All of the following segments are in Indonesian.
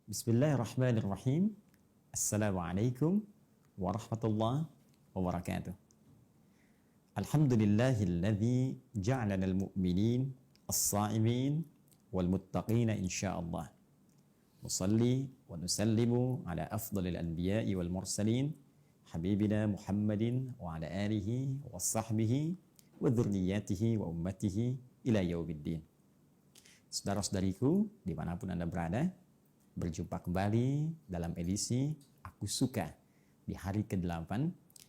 Bismillahirrahmanirrahim. Assalamualaikum warahmatullahi wabarakatuh. Alhamdulillahilladzi ja'alana al-mu'minin as-sa'imin wal-muttaqina insyaallah. Nusalli wa nusallimu ala afdalil anbiya'i wal mursalin habibina Muhammadin wa ala alihi wa sahbihi wa dzurriyyatihi wa ummatihi ila yaumiddin. Saudara-saudariku dimanapun Anda berada, berjumpa kembali dalam edisi Aku Suka di hari ke-8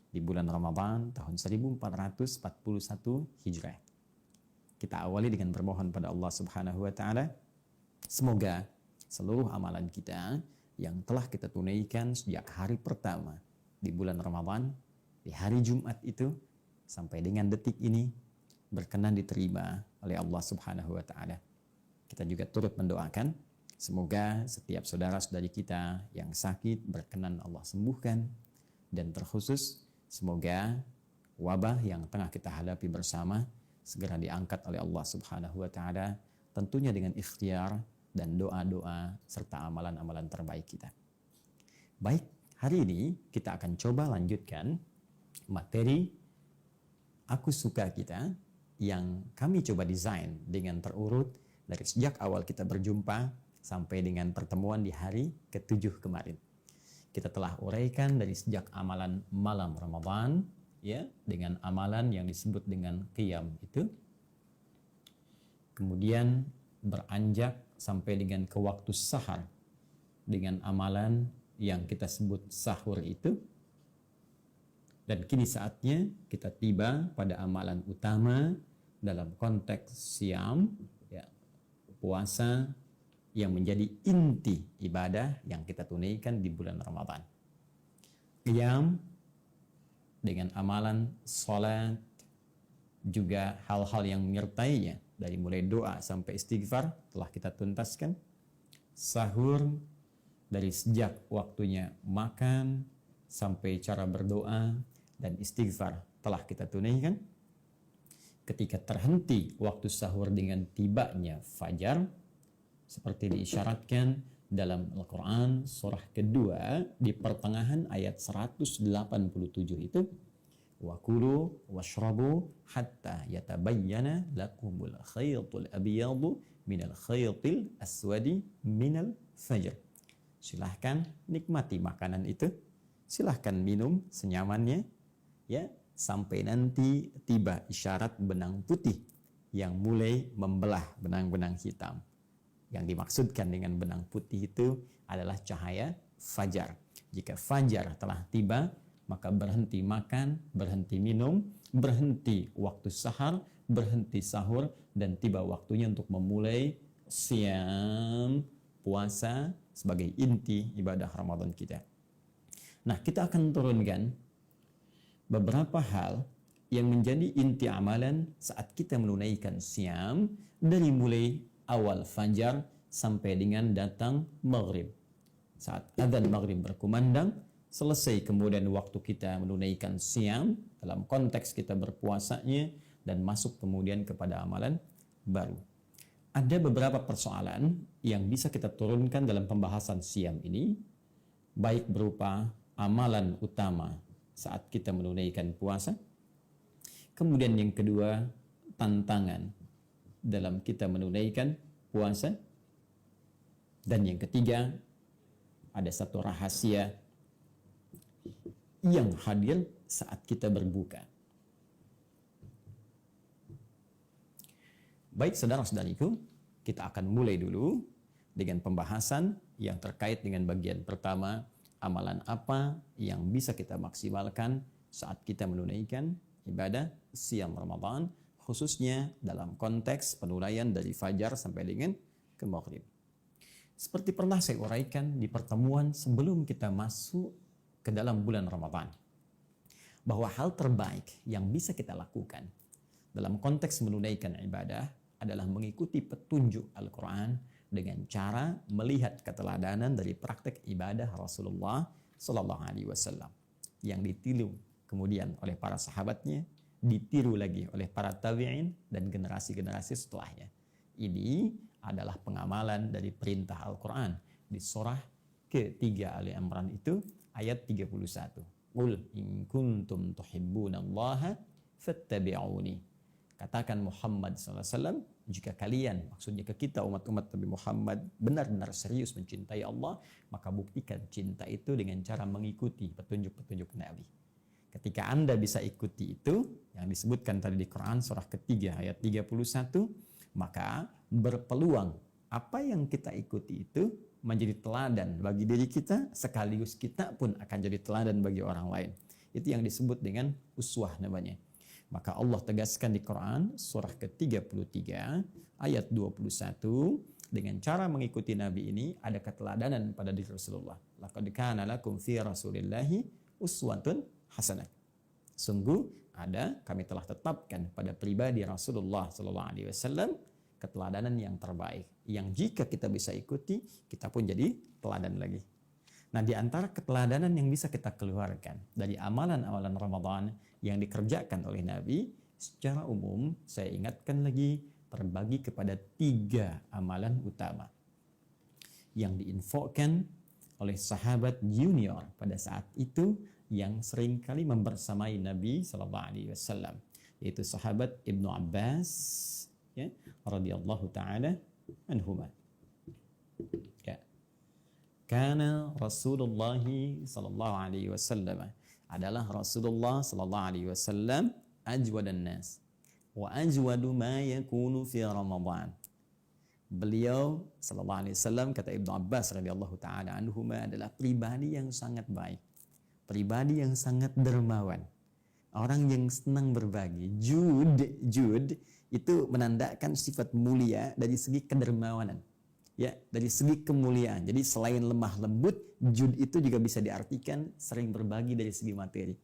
di bulan Ramadan tahun 1441 Hijrah. Kita awali dengan bermohon pada Allah Subhanahu wa taala, semoga seluruh amalan kita yang telah kita tunaikan sejak hari pertama di bulan Ramadan, di hari Jumat itu sampai dengan detik ini berkenan diterima oleh Allah Subhanahu wa taala. Kita juga turut mendoakan semoga setiap saudara-saudari kita yang sakit berkenan Allah sembuhkan, dan terkhusus semoga wabah yang tengah kita hadapi bersama segera diangkat oleh Allah Subhanahu wa taala, tentunya dengan ikhtiar dan doa-doa serta amalan-amalan terbaik kita. Baik, hari ini kita akan coba lanjutkan materi Aku Suka kita yang kami coba desain dengan terurut dari sejak awal kita berjumpa sampai dengan pertemuan di hari ke-7 kemarin. Kita telah uraikan dari sejak amalan malam Ramadan, ya, dengan amalan yang disebut dengan qiyam itu. Kemudian beranjak sampai dengan ke waktu sahar dengan amalan yang kita sebut sahur itu. Dan kini saatnya kita tiba pada amalan utama dalam konteks siam, ya, puasa, yang menjadi inti ibadah yang kita tunaikan di bulan Ramadan. Qiyam dengan amalan salat, juga hal-hal yang menyertainya dari mulai doa sampai istighfar telah kita tuntaskan. Sahur dari sejak waktunya makan sampai cara berdoa dan istighfar telah kita tunaikan. Ketika terhenti waktu sahur dengan tibanya fajar, seperti diisyaratkan dalam Al-Quran surah kedua di pertengahan ayat 187 itu, wa kulu washrabu hatta yatabayyana lakumul khaytul abyadu minal khaytil aswadi minal fajr. Silahkan nikmati makanan itu, silahkan minum senyamannya, ya, sampai nanti tiba isyarat benang putih yang mulai membelah benang-benang hitam. Yang dimaksudkan dengan benang putih itu adalah cahaya fajar. Jika fajar telah tiba, maka berhenti makan, berhenti minum, berhenti waktu sahar, berhenti sahur, dan tiba waktunya untuk memulai siam, puasa sebagai inti ibadah Ramadan kita. Nah, kita akan turunkan beberapa hal yang menjadi inti amalan saat kita menunaikan siam dari mulai awal fajar sampai dengan datang maghrib. Saat adzan maghrib berkumandang, selesai kemudian waktu kita menunaikan siam dalam konteks kita berpuasanya, dan masuk kemudian kepada amalan baru. Ada beberapa persoalan yang bisa kita turunkan dalam pembahasan siam ini, baik berupa amalan utama saat kita menunaikan puasa, kemudian yang kedua tantangan dalam kita menunaikan puasa, dan yang ketiga ada satu rahasia yang hadir saat kita berbuka. Baik saudara-saudariku, kita akan mulai dulu dengan pembahasan yang terkait dengan bagian pertama, amalan apa yang bisa kita maksimalkan saat kita menunaikan ibadah siam Ramadan, khususnya dalam konteks penunaian dari fajar sampai dengan ke maghrib. Seperti pernah saya uraikan di pertemuan sebelum kita masuk ke dalam bulan Ramadan, bahwa hal terbaik yang bisa kita lakukan dalam konteks menunaikan ibadah adalah mengikuti petunjuk Al-Quran dengan cara melihat keteladanan dari praktek ibadah Rasulullah Sallallahu Alaihi Wasallam yang ditiru kemudian oleh para sahabatnya, ditiru lagi oleh para tabi'in dan generasi-generasi setelahnya. Ini adalah pengamalan dari perintah Al-Quran di surah ketiga Ali Imran itu ayat 31. Qul in kuntum tuhibbunallaha fattabi'uni. Katakan Muhammad SAW, jika kalian, maksudnya ke kita umat-umat Nabi Muhammad, benar-benar serius mencintai Allah, maka buktikan cinta itu dengan cara mengikuti petunjuk-petunjuk Nabi. Ketika Anda bisa ikuti itu, yang disebutkan tadi di Quran surah ketiga ayat 31, maka berpeluang apa yang kita ikuti itu menjadi teladan bagi diri kita, sekaligus kita pun akan jadi teladan bagi orang lain. Itu yang disebut dengan uswah namanya. Maka Allah tegaskan di Quran surah ke-33 ayat 21, dengan cara mengikuti Nabi ini ada keteladanan pada diri Rasulullah. Laqad kana lakum fi Rasulillahi uswatun hasanah. Sungguh ada, kami telah tetapkan pada pribadi Rasulullah sallallahu alaihi wasallam keteladanan yang terbaik, yang jika kita bisa ikuti, kita pun jadi teladan lagi. Nah, di antara keteladanan yang bisa kita keluarkan dari amalan-amalan Ramadan yang dikerjakan oleh Nabi, secara umum saya ingatkan lagi terbagi kepada 3 amalan utama yang diinfokan oleh sahabat junior pada saat itu yang seringkali membersamai Nabi SAW, yaitu sahabat Ibnu Abbas, ya, radhiyallahu taala anhuma. Ya. Karena Rasulullah sallallahu alaihi wasallam adalah Rasulullah sallallahu alaihi wasallam ajwadan nas wa ajwadu ma yakunu fi Ramadan. Beliau sallallahu alaihi wasallam, kata Ibnu Abbas radhiyallahu taala anhuma, adalah pribadi yang sangat baik, pribadi yang sangat dermawan, orang yang senang berbagi. Jud itu menandakan sifat mulia dari segi kedermawanan, ya, dari segi kemuliaan. Jadi selain lemah lembut, jud itu juga bisa diartikan sering berbagi dari segi materi.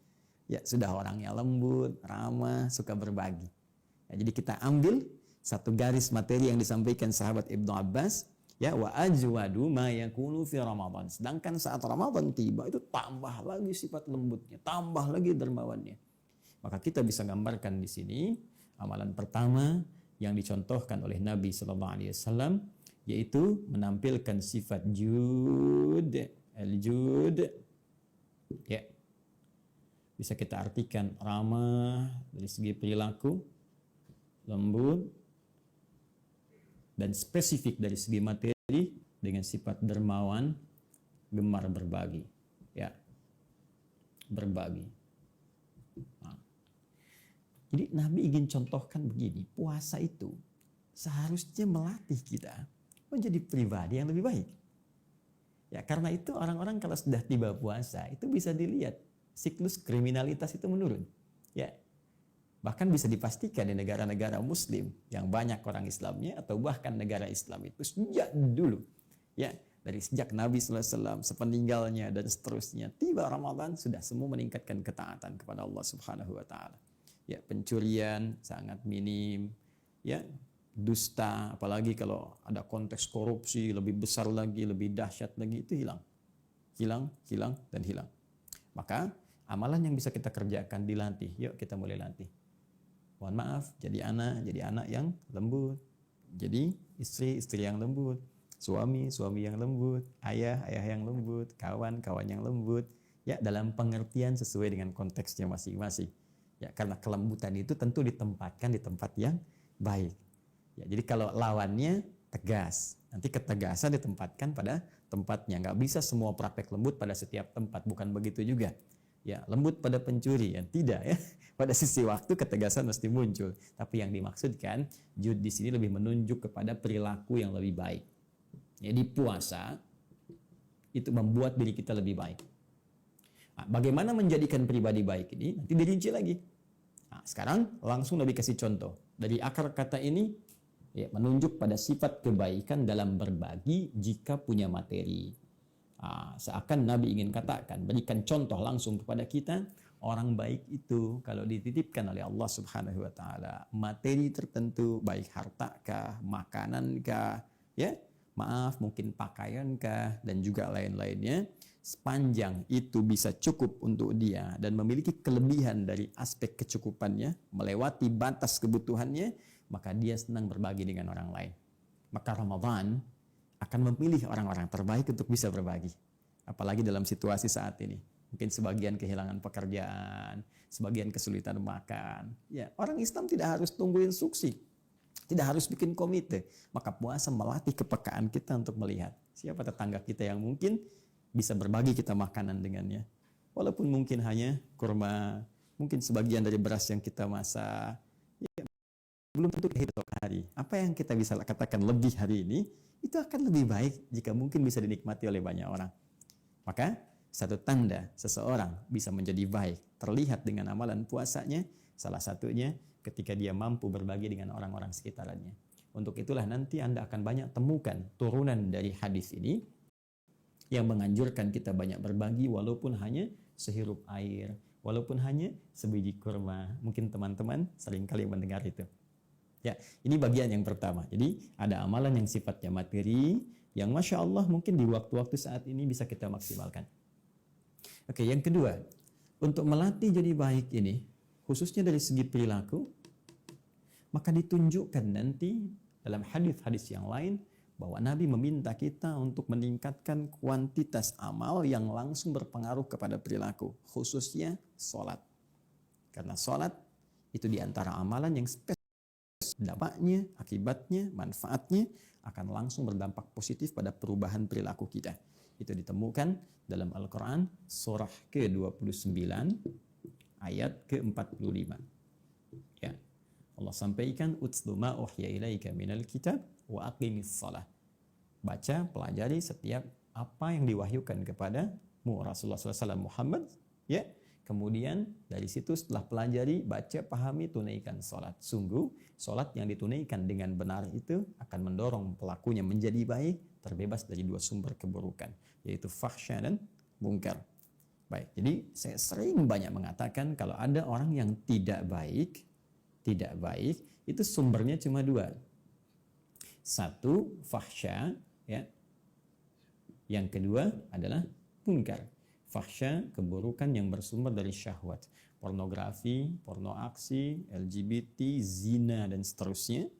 Ya, sudah orangnya lembut, ramah, suka berbagi. Ya, jadi kita ambil satu garis materi yang disampaikan sahabat Ibnu Abbas, ya, wa ajwadu ma yakunu fi Ramadan. Sedangkan saat Ramadan tiba itu tambah lagi sifat lembutnya, tambah lagi dermawannya. Maka kita bisa gambarkan di sini amalan pertama yang dicontohkan oleh Nabi sallallahu alaihi wasallam, yaitu menampilkan sifat jud, al-jud, ya, bisa kita artikan ramah dari segi perilaku, lembut, dan spesifik dari segi materi dengan sifat dermawan, gemar berbagi, ya, berbagi. Nah, jadi Nabi ingin contohkan begini, puasa itu seharusnya melatih kita menjadi pribadi yang lebih baik. Ya, karena itu orang-orang kalau sudah tiba puasa itu bisa dilihat siklus kriminalitas itu menurun. Ya. Bahkan bisa dipastikan di negara-negara muslim yang banyak orang Islamnya, atau bahkan negara Islam itu sejak dulu, ya, dari sejak Nabi SAW sepeninggalnya dan seterusnya, tiba Ramadan sudah semua meningkatkan ketaatan kepada Allah Subhanahu wa taala. Ya, pencurian sangat minim, ya, dusta, apalagi kalau ada konteks korupsi lebih besar lagi, lebih dahsyat lagi, itu hilang. Dan hilang. Maka amalan yang bisa kita kerjakan dilatih. Yuk kita mulai latih. Mohon maaf, jadi anak yang lembut, jadi istri yang lembut, suami yang lembut, ayah yang lembut, kawan yang lembut, ya, dalam pengertian sesuai dengan konteksnya masing-masing. Ya, karena kelembutan itu tentu ditempatkan di tempat yang baik. Ya, jadi kalau lawannya tegas, nanti ketegasan ditempatkan pada tempatnya. Nggak bisa semua praktek lembut pada setiap tempat, bukan begitu juga. Ya, lembut pada pencuri, ya tidak, ya. Pada sisi waktu ketegasan mesti muncul. Tapi yang dimaksudkan jud di sini lebih menunjuk kepada perilaku yang lebih baik. Jadi puasa itu membuat diri kita lebih baik. Nah, bagaimana menjadikan pribadi baik ini nanti dirinci lagi. Nah, sekarang langsung Nabi kasih contoh. Dari akar kata ini, ya, menunjuk pada sifat kebaikan dalam berbagi jika punya materi. Seakan Nabi ingin katakan, berikan contoh langsung kepada kita, orang baik itu kalau dititipkan oleh Allah Subhanahu wa taala materi tertentu, baik hartakah, makanankah, ya, maaf mungkin pakaiankah, dan juga lain-lainnya, sepanjang itu bisa cukup untuk dia dan memiliki kelebihan dari aspek kecukupannya, melewati batas kebutuhannya, maka dia senang berbagi dengan orang lain. Maka Ramadan akan memilih orang-orang terbaik untuk bisa berbagi. Apalagi dalam situasi saat ini. Mungkin sebagian kehilangan pekerjaan, sebagian kesulitan makan. Ya, orang Islam tidak harus tunggu instruksi, tidak harus bikin komite. Maka puasa melatih kepekaan kita untuk melihat siapa tetangga kita yang mungkin bisa berbagi kita makanan dengannya. Walaupun mungkin hanya kurma, mungkin sebagian dari beras yang kita masak, ya, belum tentu hidup hari. Apa yang kita bisa katakan lebih hari ini, itu akan lebih baik jika mungkin bisa dinikmati oleh banyak orang. Maka satu tanda seseorang bisa menjadi baik terlihat dengan amalan puasanya, salah satunya ketika dia mampu berbagi dengan orang-orang sekitarnya. Untuk itulah nanti Anda akan banyak temukan turunan dari hadis ini yang menganjurkan kita banyak berbagi walaupun hanya sehirup air, walaupun hanya sebiji kurma. Mungkin teman-teman seringkali mendengar itu. Ya, ini bagian yang pertama. Jadi ada amalan yang sifatnya materi, yang Masya Allah mungkin di waktu-waktu saat ini bisa kita maksimalkan. Oke, yang kedua, untuk melatih jadi baik ini, khususnya dari segi perilaku, maka ditunjukkan nanti dalam hadis-hadis yang lain, bahwa Nabi meminta kita untuk meningkatkan kuantitas amal yang langsung berpengaruh kepada perilaku, khususnya sholat. Karena sholat itu diantara amalan yang spesifik, dampaknya, akibatnya, manfaatnya akan langsung berdampak positif pada perubahan perilaku kita. Itu ditemukan dalam Al-Quran surah ke-29 ayat ke-45. Ya. Allah sampaikan, "Utslu ma uhya ilaika minal kitab wa aqimis shalah." Baca, pelajari setiap apa yang diwahyukan kepadamu Rasulullah SAW Muhammad, ya. Kemudian dari situ setelah pelajari, baca, pahami, tunaikan sholat. Sungguh sholat yang ditunaikan dengan benar itu akan mendorong pelakunya menjadi baik, terbebas dari dua sumber keburukan, yaitu fahsya dan mungkar. Baik, jadi saya sering banyak mengatakan kalau ada orang yang tidak baik itu sumbernya cuma dua. Satu, fahsya, ya. Yang kedua adalah munkar. Fahsya, keburukan yang bersumber dari syahwat, pornografi, porno aksi, LGBT, zina dan seterusnya.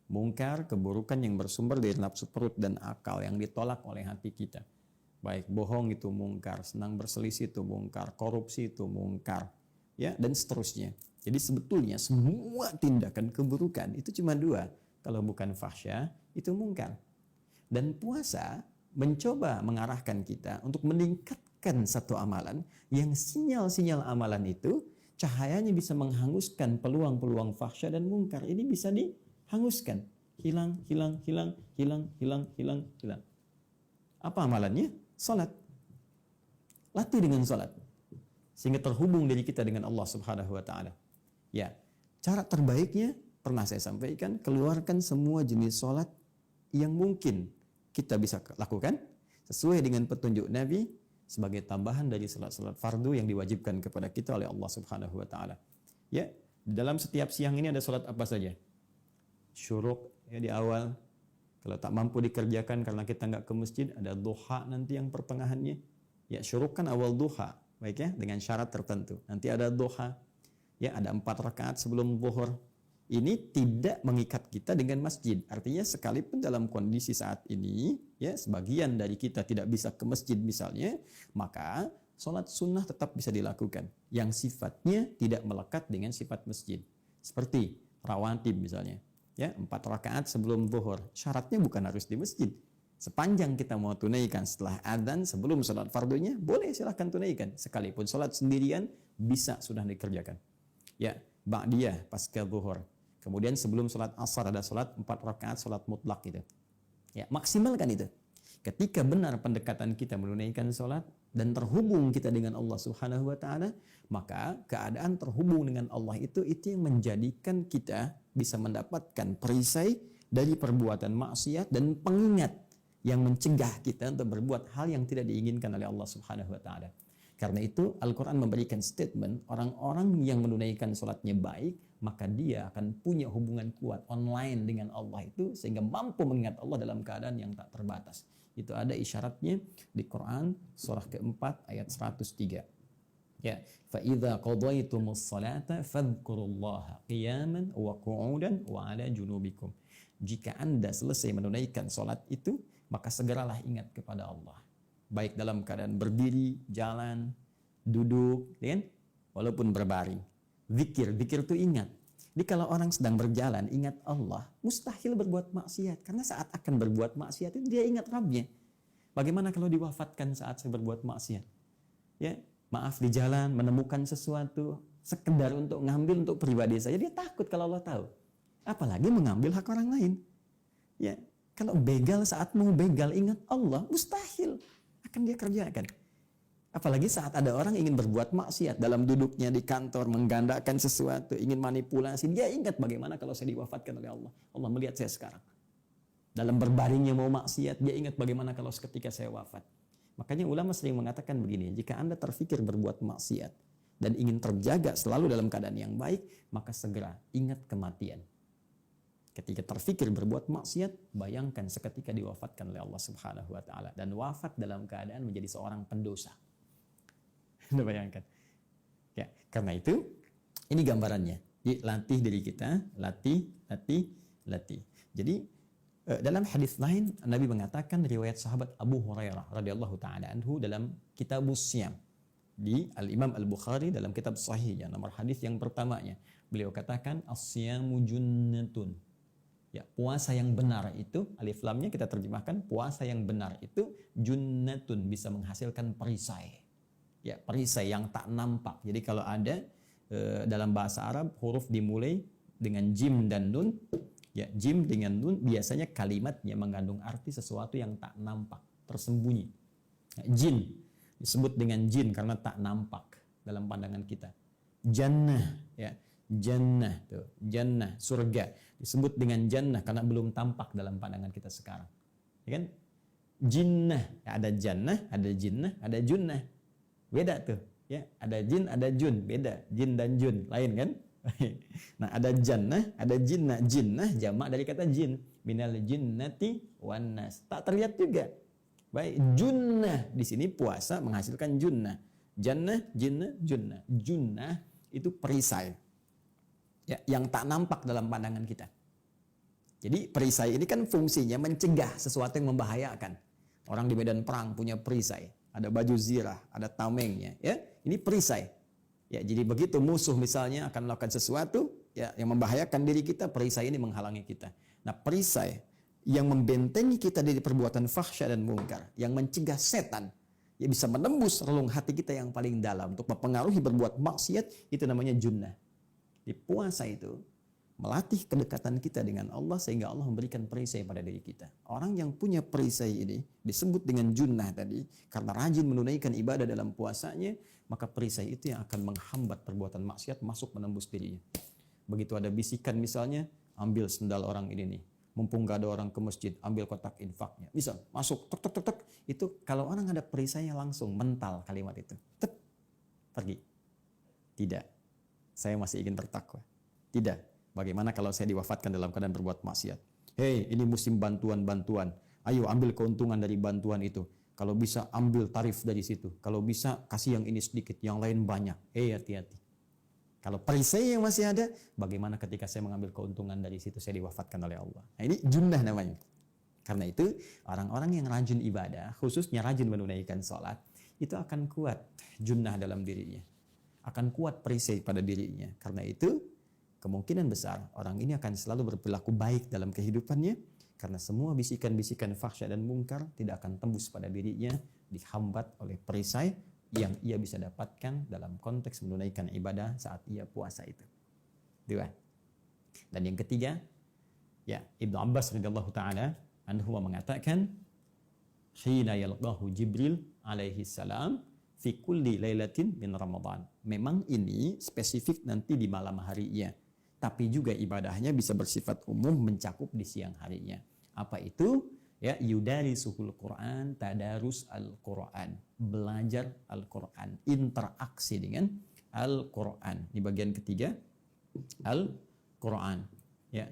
Munkar, keburukan yang bersumber dari nafsu perut dan akal yang ditolak oleh hati kita. Baik bohong itu munkar, senang berselisih itu munkar, korupsi itu munkar, ya, dan seterusnya. Jadi sebetulnya semua tindakan keburukan itu cuma dua. Kalau bukan fahsya, itu munkar. Dan puasa mencoba mengarahkan kita untuk meningkatkan satu amalan yang sinyal-sinyal amalan itu cahayanya bisa menghanguskan peluang-peluang fahsya dan munkar. Ini bisa dihanguskan. Hilang. Apa amalannya? Salat. Latih dengan salat. Sehingga terhubung diri kita dengan Allah Subhanahu wa taala. Ya, cara terbaiknya pernah saya sampaikan, keluarkan semua jenis salat yang mungkin kita bisa lakukan sesuai dengan petunjuk Nabi sebagai tambahan dari salat-salat fardu yang diwajibkan kepada kita oleh Allah Subhanahu wa taala. Ya, dalam setiap siang ini ada salat apa saja? Syuruk ya di awal. Kalau tak mampu dikerjakan karena kita nggak ke masjid, ada duha nanti yang pertengahannya. Ya, syuruk kan awal duha, baik ya, dengan syarat tertentu. Nanti ada duha. Ya, ada 4 rakaat sebelum zuhur. Ini tidak mengikat kita dengan masjid. Artinya sekalipun dalam kondisi saat ini, ya, sebagian dari kita tidak bisa ke masjid misalnya, maka sholat sunnah tetap bisa dilakukan. Yang sifatnya tidak melekat dengan sifat masjid. Seperti rawatib misalnya. Ya, 4 rakaat sebelum zuhur. Syaratnya bukan harus di masjid. Sepanjang kita mau tunaikan setelah adzan sebelum sholat fardunya, boleh silahkan tunaikan. Sekalipun sholat sendirian, bisa sudah dikerjakan. Ya, ba'diyah pasca zuhur. Kemudian sebelum sholat asar ada sholat 4 rakaat sholat mutlak gitu. Ya, maksimalkan itu. Ketika benar pendekatan kita menunaikan sholat dan terhubung kita dengan Allah Subhanahu wa taala, maka keadaan terhubung dengan Allah itu yang menjadikan kita bisa mendapatkan perisai dari perbuatan maksiat dan pengingat yang mencegah kita untuk berbuat hal yang tidak diinginkan oleh Allah Subhanahu wa taala. Karena itu Al-Quran memberikan statement orang-orang yang menunaikan sholatnya baik, maka dia akan punya hubungan kuat online dengan Allah itu sehingga mampu mengingat Allah dalam keadaan yang tak terbatas. Itu ada isyaratnya di Quran surah keempat ayat 103. Ya, fa idza qadaytumus salata fadhkurullaha qiyaman wa qu'udan wa 'ala junubikum. Jika Anda selesai menunaikan salat itu, maka segeralah ingat kepada Allah. Baik dalam keadaan berdiri, jalan, duduk, kan? Walaupun berbaring. Zikir itu ingat. Jadi kalau orang sedang berjalan ingat Allah, mustahil berbuat maksiat. Karena saat akan berbuat maksiat itu dia ingat Rabbnya. Bagaimana kalau diwafatkan saat saya berbuat maksiat? Ya, maaf di jalan menemukan sesuatu sekedar untuk ngambil untuk pribadi saja, dia takut kalau Allah tahu. Apalagi mengambil hak orang lain. Ya, kalau begal saat mau begal ingat Allah, mustahil akan dia kerjakan. Apalagi saat ada orang ingin berbuat maksiat dalam duduknya di kantor, menggandakan sesuatu, ingin manipulasi, dia ingat bagaimana kalau saya diwafatkan oleh Allah. Allah melihat saya sekarang. Dalam berbaringnya mau maksiat, dia ingat bagaimana kalau seketika saya wafat. Makanya ulama sering mengatakan begini, jika Anda terfikir berbuat maksiat dan ingin terjaga selalu dalam keadaan yang baik, maka segera ingat kematian. Ketika terfikir berbuat maksiat, bayangkan seketika diwafatkan oleh Allah Subhanahu wa taala dan wafat dalam keadaan menjadi seorang pendosa. Anda bayangkan. Ya, karena itu ini gambarannya. Latih diri kita, latih. Jadi dalam hadis lain Nabi mengatakan, riwayat sahabat Abu Hurairah radhiyallahu taala anhu dalam Kitabus Syam di Al-Imam Al-Bukhari dalam kitab sahihnya nomor hadis yang pertamanya, beliau katakan as-syamu junnatun. Ya, puasa yang benar itu, alif lamnya kita terjemahkan, puasa yang benar itu junnatun, bisa menghasilkan perisai. Ya, perisai yang tak nampak. Jadi kalau ada dalam bahasa Arab huruf dimulai dengan jim dan nun, ya, jim dengan nun biasanya kalimatnya mengandung arti sesuatu yang tak nampak, tersembunyi. Ya, jin disebut dengan jin karena tak nampak dalam pandangan kita. Jannah, ya, jannah tuh, jannah, surga disebut dengan jannah karena belum tampak dalam pandangan kita sekarang. Ya kan? Jinnah, ya, ada jannah, ada jinnah, ada junnah. Beda tuh, ya, ada jin, ada jun, beda. Jin dan jun, lain kan? Nah, ada jannah, ada jinnah. Jinnah jamak dari kata jin. Minal jinnati wan nas. Tak terlihat juga. Baik, junnah di sini puasa menghasilkan junnah. Jannah, jinnah, junnah. Junnah itu perisai. Ya, yang tak nampak dalam pandangan kita. Jadi perisai ini kan fungsinya mencegah sesuatu yang membahayakan. Orang di medan perang punya perisai. Ada baju zirah, ada tamengnya, ya. Ini perisai. Ya, jadi begitu musuh misalnya akan melakukan sesuatu ya yang membahayakan diri kita, perisai ini menghalangi kita. Nah, perisai yang membentengi kita dari perbuatan fahsya dan mungkar, yang mencegah setan, ya bisa menembus relung hati kita yang paling dalam untuk mempengaruhi berbuat maksiat, itu namanya junnah. Di puasa itu melatih kedekatan kita dengan Allah sehingga Allah memberikan perisai pada diri kita. Orang yang punya perisai ini disebut dengan junnah tadi karena rajin menunaikan ibadah dalam puasanya, maka perisai itu yang akan menghambat perbuatan maksiat masuk menembus dirinya. Begitu ada bisikan misalnya, ambil sendal orang ini nih. Mumpung gak ada orang ke masjid, ambil kotak infaknya. Misal, masuk, tek. Itu kalau orang ada perisainya langsung mental kalimat itu. Tek, pergi. Tidak. Saya masih ingin bertakwa. Tidak. Bagaimana kalau saya diwafatkan dalam keadaan berbuat maksiat? Hei, ini musim bantuan-bantuan. Ayo ambil keuntungan dari bantuan itu. Kalau bisa ambil tarif dari situ. Kalau bisa kasih yang ini sedikit, yang lain banyak. Hati-hati. Kalau perisai yang masih ada, bagaimana ketika saya mengambil keuntungan dari situ saya diwafatkan oleh Allah? Nah, ini junnah namanya. Karena itu orang-orang yang rajin ibadah, khususnya rajin menunaikan sholat, itu akan kuat junnah dalam dirinya. Akan kuat perisai pada dirinya. Karena itu kemungkinan besar orang ini akan selalu berperilaku baik dalam kehidupannya karena semua bisikan-bisikan fahsya dan mungkar tidak akan tembus pada dirinya, dihambat oleh perisai yang ia bisa dapatkan dalam konteks menunaikan ibadah saat ia puasa itu. Dua. Dan yang ketiga, ya, Ibnu Abbas radhiyallahu taala anhu mengatakan, "Hina yalqahu Jibril alaihi salam fi kulli lailatin min Ramadan." Memang ini spesifik nanti di malam harinya. Tapi juga ibadahnya bisa bersifat umum mencakup di siang harinya. Apa itu? Ya, yudarisuhul Quran, tadarus Al-Quran, belajar Al-Quran, interaksi dengan Al-Quran. Di bagian ketiga, Al-Quran. Ya,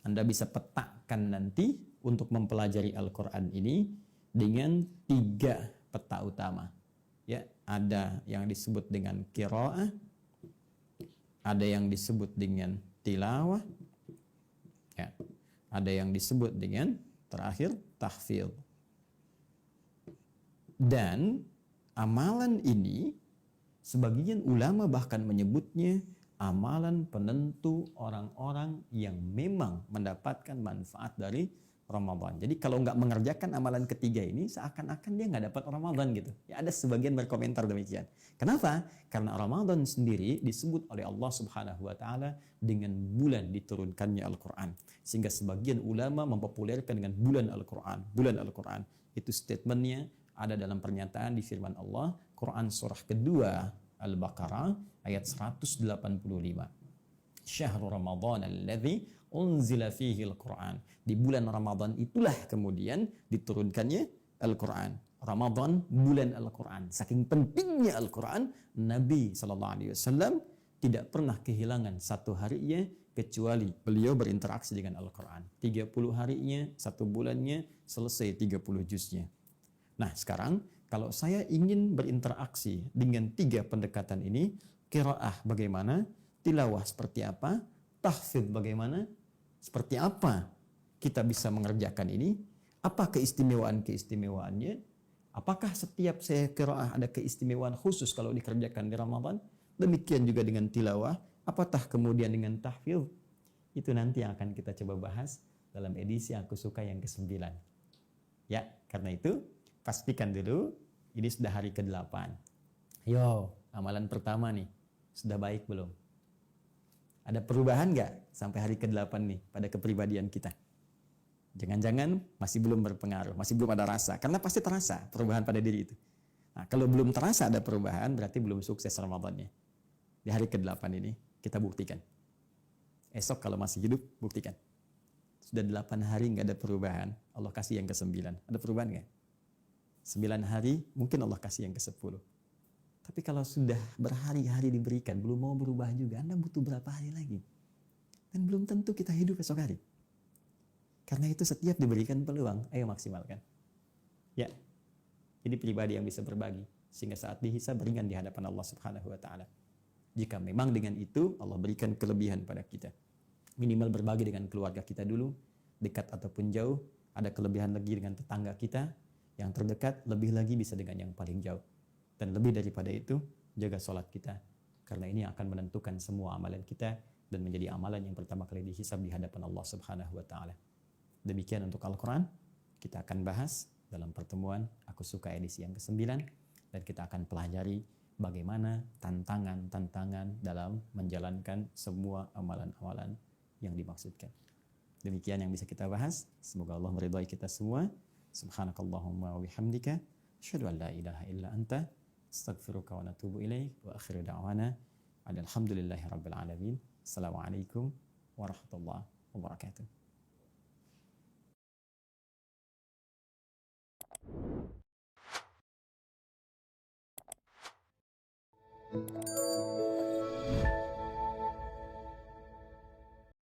Anda bisa petakan nanti untuk mempelajari Al-Quran ini dengan 3 peta utama. Ya, ada yang disebut dengan qiraah, ada yang disebut dengan tilawah, ya, ada yang disebut dengan terakhir tahfidz. Dan amalan ini sebagian ulama bahkan menyebutnya amalan penentu orang-orang yang memang mendapatkan manfaat dari Ramadan. Jadi kalau nggak mengerjakan amalan ketiga ini, seakan-akan dia nggak dapat Ramadan gitu. Ya, ada sebagian berkomentar demikian. Kenapa? Karena Ramadan sendiri disebut oleh Allah Subhanahu wa Ta'ala dengan bulan diturunkannya Al-Quran. Sehingga sebagian ulama mempopulerkan dengan bulan Al-Quran. Bulan Al-Quran. Itu statementnya ada dalam pernyataan di firman Allah, Quran surah kedua Al-Baqarah ayat 185. Syahrul Ramadan alladzi unzila fihi al-Quran. Di bulan Ramadan itulah kemudian diturunkannya Al-Quran. Ramadan bulan Al-Quran. Saking pentingnya Al-Quran, Nabi SAW tidak pernah kehilangan satu harinya kecuali beliau berinteraksi dengan Al-Quran. 30 harinya, satu bulannya, selesai 30 juznya. Nah sekarang kalau saya ingin berinteraksi dengan 3 pendekatan ini, qiraah bagaimana, tilawah seperti apa, tahfidz bagaimana, seperti apa kita bisa mengerjakan ini, apa keistimewaan-keistimewaannya, apakah setiap saya qiraah ada keistimewaan khusus kalau dikerjakan di Ramadan, demikian juga dengan tilawah, apatah kemudian dengan tahfidz, itu nanti yang akan kita coba bahas dalam edisi Aku Suka yang ke-9. Ya, karena itu pastikan dulu ini sudah hari ke-8. Yo, amalan pertama nih, sudah baik belum? Ada perubahan nggak sampai hari ke-8 nih pada kepribadian kita? Jangan-jangan masih belum berpengaruh, masih belum ada rasa. Karena pasti terasa perubahan pada diri itu. Nah, kalau belum terasa ada perubahan, berarti belum sukses Ramadannya. Di hari ke-8 ini, kita buktikan. Esok kalau masih hidup, buktikan. Sudah 8 hari nggak ada perubahan, Allah kasih yang ke-9. Ada perubahan nggak? 9 hari, mungkin Allah kasih yang ke-10. Tapi kalau sudah berhari-hari diberikan, belum mau berubah juga, Anda butuh berapa hari lagi? Dan belum tentu kita hidup esok hari. Karena itu setiap diberikan peluang, ayo maksimalkan. Ya, ini pribadi yang bisa berbagi. Sehingga saat dihisab ringan di hadapan Allah Subhanahu wa Ta'ala. Jika memang dengan itu, Allah berikan kelebihan pada kita. Minimal berbagi dengan keluarga kita dulu, dekat ataupun jauh. Ada kelebihan lagi dengan tetangga kita, yang terdekat, lebih lagi bisa dengan yang paling jauh. Dan lebih daripada itu, jaga sholat kita. Karena ini akan menentukan semua amalan kita dan menjadi amalan yang pertama kali dihisab di hadapan Allah Subhanahu wa Ta'ala. Demikian untuk Al-Quran. Kita akan bahas dalam pertemuan Aku Suka edisi yang ke-9. Dan kita akan pelajari bagaimana tantangan-tantangan dalam menjalankan semua amalan-amalan yang dimaksudkan. Demikian yang bisa kita bahas. Semoga Allah meridhai kita semua. Subhanakallahumma wa bihamdika asyhadu an la ilaha illa anta astaghfiruka wa natubu ilaik wa akhiru da'wana alhamdulillahi rabbil alamin. Assalamualaikum warahmatullahi wabarakatuh.